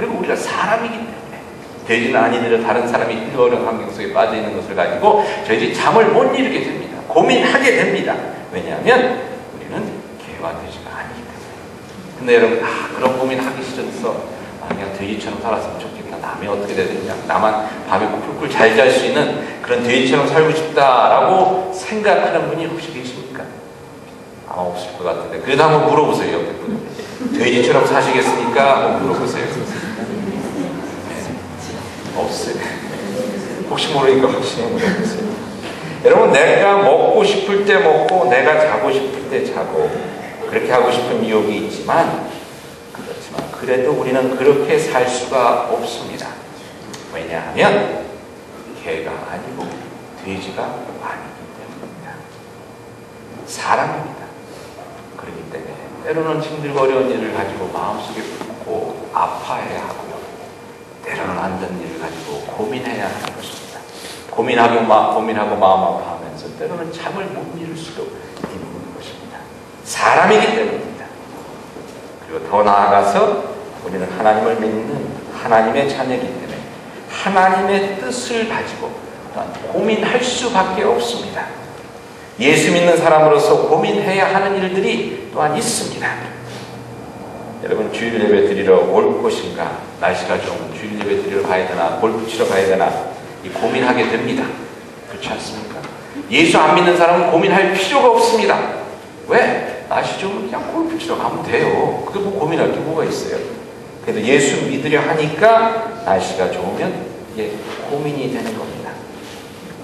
그리고 우리가 사람이기 때문에 돼지는 아니더라도 다른 사람이 힘겨운 환경 속에 빠져 있는 것을 가지고 저희들이 잠을 못 이루게 됩니다. 고민하게 됩니다. 왜냐하면 우리는 개와 돼지가 아니기 때문에. 근데 여러분, 그런 고민하기 싫어서 그냥 돼지처럼 살았으면 좋겠다. 남이 어떻게 되느냐. 나만 밤에 쿨쿨 잘 잘 수 있는 그런 돼지처럼 살고 싶다라고 생각하는 분이 혹시 계십니까? 아마 없을 것 같은데. 그래도 한번 물어보세요. 옆에 분한테. 돼지처럼 사시겠습니까? 한번 물어보세요. 없어요. 혹시 모르니까 확실히 물어보세요. 여러분, 내가 먹고 싶을 때 먹고 내가 자고 싶을 때 자고 그렇게 하고 싶은 유혹이 있지만 그래도 우리는 그렇게 살 수가 없습니다. 왜냐하면 개가 아니고 돼지가 아니기 때문입니다. 사람입니다. 그렇기 때문에 때로는 힘들고 어려운 일을 가지고 마음속에 품고 아파해야 하고요. 때로는 안 되는 일을 가지고 고민해야 하는 것입니다. 고민하고 마음 아파하면서 때로는 잠을 못 이룰 수도 있는 것입니다. 사람이기 때문입니다. 그리고 더 나아가서 우리는 하나님을 믿는 하나님의 자녀이기 때문에 하나님의 뜻을 가지고 또한 고민할 수밖에 없습니다. 예수 믿는 사람으로서 고민해야 하는 일들이 또한 있습니다. 여러분, 주일 예배 드리러 올 것인가? 날씨가 좋으면 주일 예배 드리러 가야 되나? 골프 치러 가야 되나? 고민하게 됩니다. 그렇지 않습니까? 예수 안 믿는 사람은 고민할 필요가 없습니다. 왜? 날씨 좋으면 그냥 골프 치러 가면 돼요. 그게 뭐 고민할 게 뭐가 있어요? 그래도 예수 믿으려 하니까 날씨가 좋으면 이게 고민이 되는 겁니다.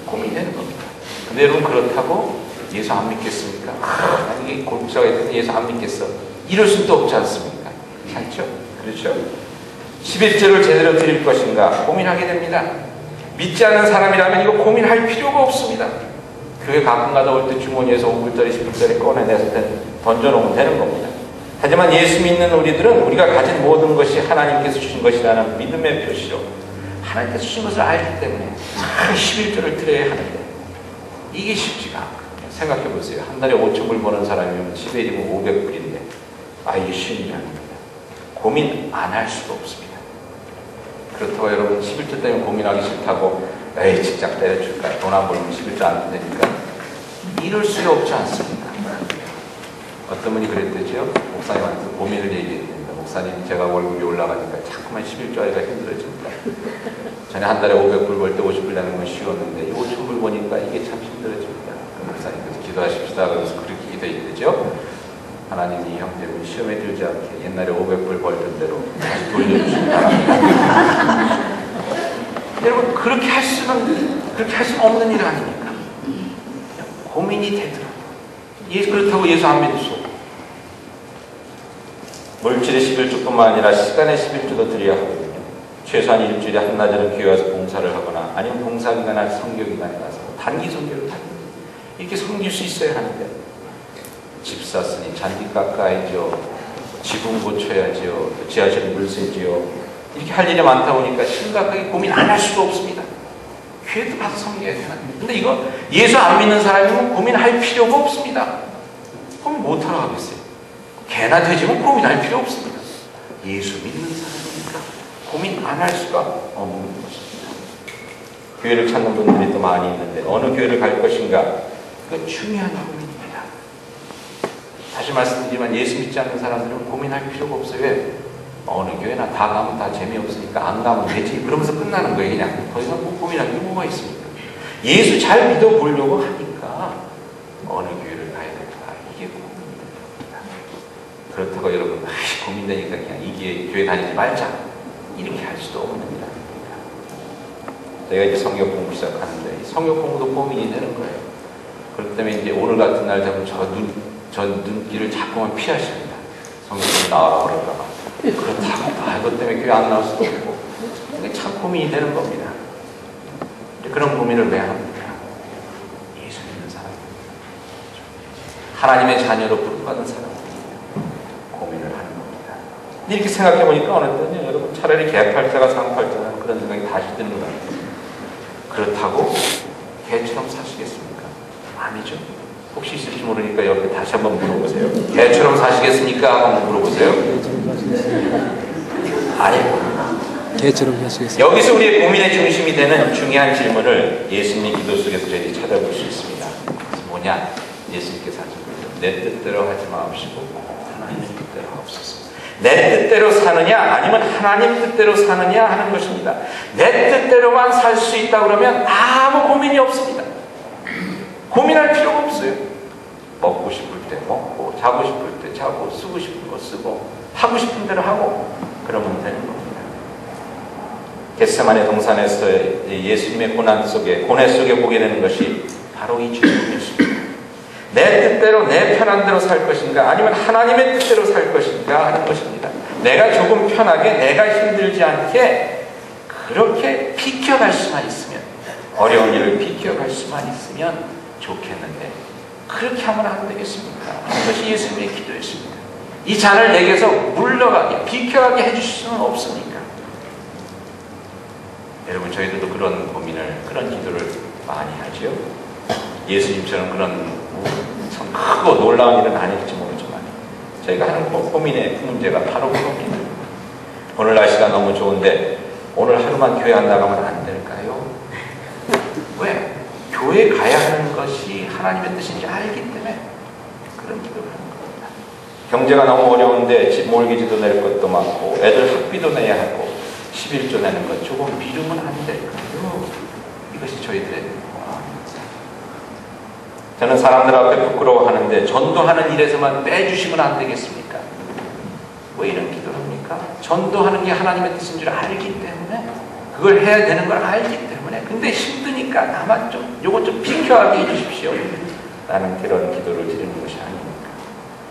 고민이 되는 겁니다. 근데 여러분, 그렇다고 예수 안 믿겠습니까? 만약에 골프 치러 가야 되는데 예수 안 믿겠어. 이럴 수도 없지 않습니까? 맞죠? 그렇죠? 11조를 제대로 드릴 것인가 고민하게 됩니다. 믿지 않는 사람이라면 이거 고민할 필요가 없습니다. 교회 가끔가다 올 때 주머니에서 5불짜리 10불짜리 꺼내내서 던져놓으면 되는 겁니다. 하지만 예수 믿는 우리들은 우리가 가진 모든 것이 하나님께서 주신 것이라는 믿음의 표시로 하나님께서 주신 것을 알기 때문에 11조를 드려야 하는데 이게 쉽지가 않거든요. 생각해 보세요. 한 달에 5,000불 버는 사람이면 10일이면 500불인데 이게 쉬운 일이 아닙니다. 고민 안 할 수가 없습니다. 그렇다고 여러분 11조 때문에 고민하기 싫다고 에이 직장 때려줄까? 돈 안 벌면 11조 안 되니까 이럴 수가 없지 않습니까? 어떤 분이 그랬대죠. 목사님한테 고민을 얘기했답니다. 목사님, 제가 월급이 올라가니까 자꾸만 11조 하기가 힘들어집니다. 전에 한 달에 500불 벌 때 50불 내는 건 쉬웠는데 5,000불 보니까 이게 참 힘들어집니다. 목사님께서 기도하십시다. 그러면서 그렇게 기도했대죠. 하나님이 형제를 시험에 들지 않게 옛날에 500불 벌던 대로 다시 돌려주시기 바랍니다. 여러분, 그렇게 할 수는 없는 일 아닙니까? 고민이 되더라고요. 그렇다고 예수 안 믿을 수 없고 물질의 11조뿐만 아니라 시간의 11조도 드려야 하거든요. 최소한 일주일에 한나절은 교회 와서 봉사를 하거나 아니면 봉사기간이나 선교기간에 가서 단기 선교를 하는 이렇게 섬길 수 있어야 하는데 집 샀으니 잔디 깎아야죠. 지붕 고쳐야죠. 지하실 물 새지요. 이렇게 할 일이 많다 보니까 심각하게 고민 안 할 수가 없습니다. 교회도 가서 섬겨야 되나? 근데 이거 예수 안 믿는 사람이면 고민할 필요가 없습니다. 그럼 못하러 가겠어요? 개나 돼지면 고민할 필요 없습니다. 예수 믿는 사람이니까 고민 안 할 수가 없는 것입니다. 교회를 찾는 분들이 또 많이 있는데 어느 교회를 갈 것인가? 그건 중요한 고민입니다. 다시 말씀드리지만 예수 믿지 않는 사람들은 고민할 필요가 없어요. 왜? 어느 교회나 다 가면 다 재미없으니까 안 가면 되지. 그러면서 끝나는 거예요. 그냥 더 이상 고민할 게 뭐가 있습니까? 예수 잘 믿어보려고 하니까 어느 교회를 가야 될까? 이게 고민입니다. 그렇다고 여러분 고민되니까 그냥 이 교회 다니지 말자 이렇게 할 수도 없는 일 아닙니다. 제가 이제 성경 공부 시작하는데 성경 공부도 고민이 되는 거예요. 그렇기 때문에 이제 오늘 같은 날 되면 저 눈길을 자꾸만 피하십니다. 성경 나와라 그럴까 그렇다고 그것 때문에 교회 안 나올 수도 없고 이게 참 고민이 되는 겁니다. 그런 고민을 왜 합니까? 예수 믿는 사람입니다. 하나님의 자녀로 부름받은 사람입니다. 고민을 하는 겁니다. 이렇게 생각해 보니까 어느 때는 여러분 차라리 개팔자가 상팔자라는 그런 생각이 다시 드는 것 같아요. 그렇다고 개처럼 사시겠습니까? 아니죠. 혹시 있을지 모르니까 옆에 다시 한번 물어보세요. 개처럼 사시겠습니까? 한번 물어보세요. 아니요. 개처럼 하시겠습니다. 여기서 우리의 고민의 중심이 되는 중요한 질문을 예수님의 기도 속에서 저희들이 찾아볼 수 있습니다. 그래서 뭐냐? 예수님께서 하신 거죠. 내 뜻대로 하지 마옵시고 하나님 뜻대로 하옵소서. 내 뜻대로 사느냐 아니면 하나님 뜻대로 사느냐 하는 것입니다. 내 뜻대로만 살 수 있다 그러면 아무 고민이 없습니다. 고민할 필요가 없어요. 먹고 싶을 때 먹고, 자고 싶을 때 자고, 쓰고 싶은 거 쓰고, 하고 싶은 대로 하고, 그러면 되는 겁니다. 겟세마네 동산에서 예수님의 고난 속에, 고뇌 속에 보게 되는 것이 바로 이 질문이었습니다. 내 뜻대로, 내 편한 대로 살 것인가 아니면 하나님의 뜻대로 살 것인가 하는 것입니다. 내가 조금 편하게, 내가 힘들지 않게 그렇게 비켜갈 수만 있으면, 어려운 일을 비켜갈 수만 있으면 좋겠는데 그렇게 하면 안 되겠습니까? 그것이 예수님의 기도였습니다. 이 잔을 내게서 물러가게, 비켜가게 해주실 수는 없습니까? 여러분, 저희들도 그런 고민을, 그런 기도를 많이 하죠. 예수님처럼 그런 참 크고 놀라운 일은 아닐지 모르지만 저희가 하는 고민의 문제가 바로 그겁니다. 오늘 날씨가 너무 좋은데 오늘 하루만 교회 안 나가면 안 될까요? 왜? 교회 가야 하는 것이 하나님의 뜻인지 알기 때문에 그런 기도를 하는 겁니다. 경제가 너무 어려운데 집 몰기지도 낼 것도 많고 애들 학비도 내야 하고 11조 내는 것 조금 미루면 안 될까요? 이것이 저희들의 마음입니다. 저는 사람들 앞에 부끄러워하는데 전도하는 일에서만 빼주시면 안 되겠습니까? 왜 이런 기도를 합니까? 전도하는 게 하나님의 뜻인 줄 알기 때문에, 그걸 해야 되는 걸 알기 때문에, 근데 힘드니까 나만 좀 요거 좀 비켜하게 해주십시오 라는 그런 기도를 드리는 것이 아닙니까?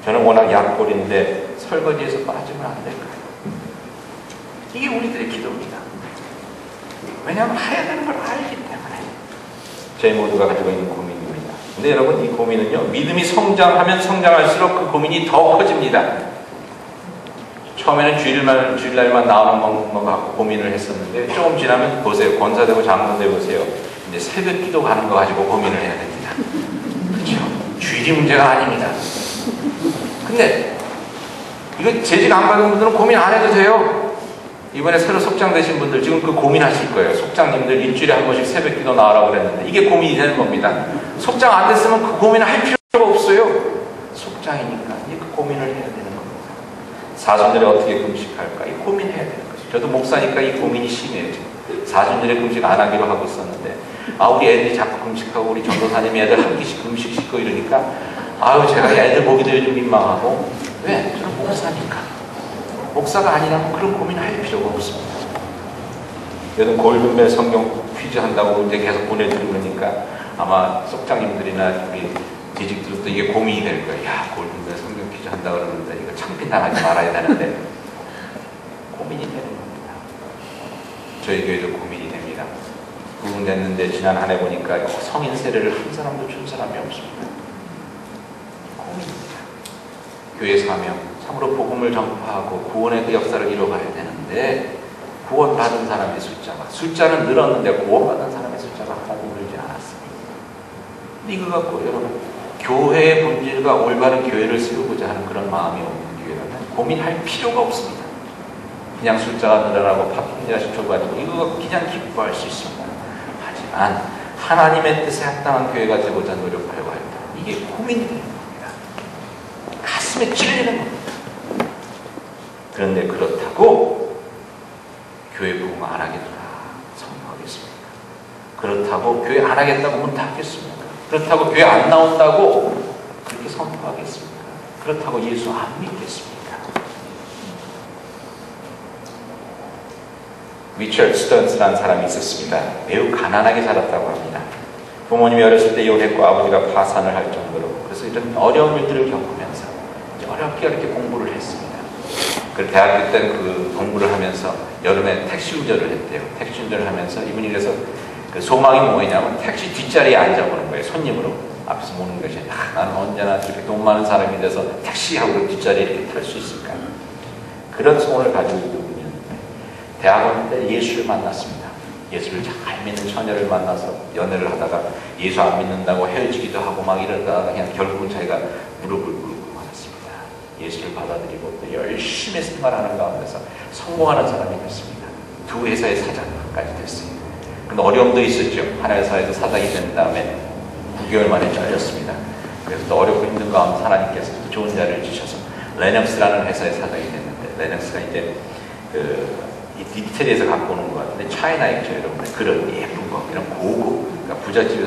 저는 워낙 약골인데 설거지에서 빠지면 안 될까요? 이게 우리들의 기도입니다. 왜냐하면 해야 되는 걸 알기 때문에. 저희 모두가 가지고 있는 고민입니다. 근데 여러분, 이 고민은요, 믿음이 성장하면 성장할수록 그 고민이 더 커집니다. 처음에는 주일날만 나오는 것 갖고 고민을 했었는데 조금 지나면 보세요. 권사되고 장로되 보세요. 이제 새벽 기도 가는 거 가지고 고민을 해야 됩니다. 그렇죠? 주일이 문제가 아닙니다. 근데 이거 재직 안 받은 분들은 고민 안 해도 돼요. 이번에 새로 속장 되신 분들 지금 그 고민하실 거예요. 속장님들 일주일에 한 번씩 새벽 기도 나오라고 그랬는데 이게 고민이 되는 겁니다. 속장 안 됐으면 그 고민을 할 필요가 없어요. 속장이니까 이제 그 고민을 해야 되는 겁니다. 사순절에 어떻게 금식할까? 이 고민해야 되는 거죠. 저도 목사니까 이 고민이 심해요. 사순절에 금식 안 하기로 하고 있었는데 우리 애들이 자꾸 금식하고 우리 전도사님이 애들 한 끼씩 금식시키고 이러니까 제가 애들 보기도 요즘 민망하고. 왜? 저는 목사니까. 목사가 아니라면 그런 고민을 할 필요가 없습니다. 요즘 골든벨 성경 퀴즈 한다고 문제 계속 보내주니까 아마 속장님들이나 우리 디직들도 이게 고민이 될 거예요. 야, 골든벨 성경 퀴즈 한다고 그러는데 이거 창피 당하지 말아야 되는데 고민이 되는 겁니다. 저희 교회도 고민이 됩니다. 부흥됐는데 지난 한 해 보니까 성인 세례를 한 사람도 준 사람이 없습니다. 고민입니다. 교회 사명, 참으로 복음을 전파하고 구원의 그 역사를 이뤄가야 되는데 구원받은 사람의 숫자는 늘었는데 구원받은 사람의 숫자가 하나도 늘지 않았습니다. 이거 갖고 여러분, 교회의 본질과 올바른 교회를 세우고자 하는 그런 마음이 없는 교회라면 고민할 필요가 없습니다. 그냥 숫자가 늘어나고 팝핀자식 줘가지고 이거 갖고 그냥 기뻐할 수 있습니다. 하지만 하나님의 뜻에 합당한 교회가 되고자 노력하려고 할 때 이게 고민이 되는 겁니다. 가슴에 찔리는 겁니다. 그런데 그렇다고 교회 부흥 안 하겠다 선포하겠습니까? 그렇다고 교회 안 하겠다고 문 닫겠습니까? 그렇다고 교회 안 나온다고 그렇게 선포하겠습니까? 그렇다고 예수 안 믿겠습니까? 리처드 스턴스라는 사람이 있었습니다. 매우 가난하게 살았다고 합니다. 부모님이 어렸을 때 이혼했고 아버지가 파산을 할 정도로. 그래서 이런 어려운 일들을 겪으면서 어렵게 공부를 했습니다. 그 대학교 때 그 공부를 하면서 여름에 택시 운전을 했대요. 택시 운전을 하면서 이분이 그래서 그 소망이 뭐냐면 택시 뒷자리에 앉아보는 거예요. 손님으로 앞에서 모는 것이 나는 언제나 이렇게 돈 많은 사람이 돼서 택시하고 뒷자리에 이렇게 탈 수 있을까? 그런 소원을 가지고 있는 분이었는데 대학원 때 예수를 만났습니다. 예수를 잘 믿는 처녀를 만나서 연애를 하다가 예수 안 믿는다고 헤어지기도 하고 막 이러다가 그냥 결국은 자기가 무릎을 꿇고 예수를 받아들이고 또 열심히 생활하는 가운데서 성공하는 사람이 됐습니다. 두 회사의 사장까지 됐어요. 근데 어려움도 있었죠. 한 회사에서 사장이 된 다음에 9개월 만에 잘렸습니다. 그래서 또 어렵고 힘든 가운데 하나님께서 좋은 자리를 주셔서 레넥스라는 회사의 사장이 됐는데, 레넥스가 이제 이 디테일에서 갖고 오는 것 같은데 차이나 액죠, 여러분들. 그런 예쁜 거, 이런 고급, 그러니까 부잣집에서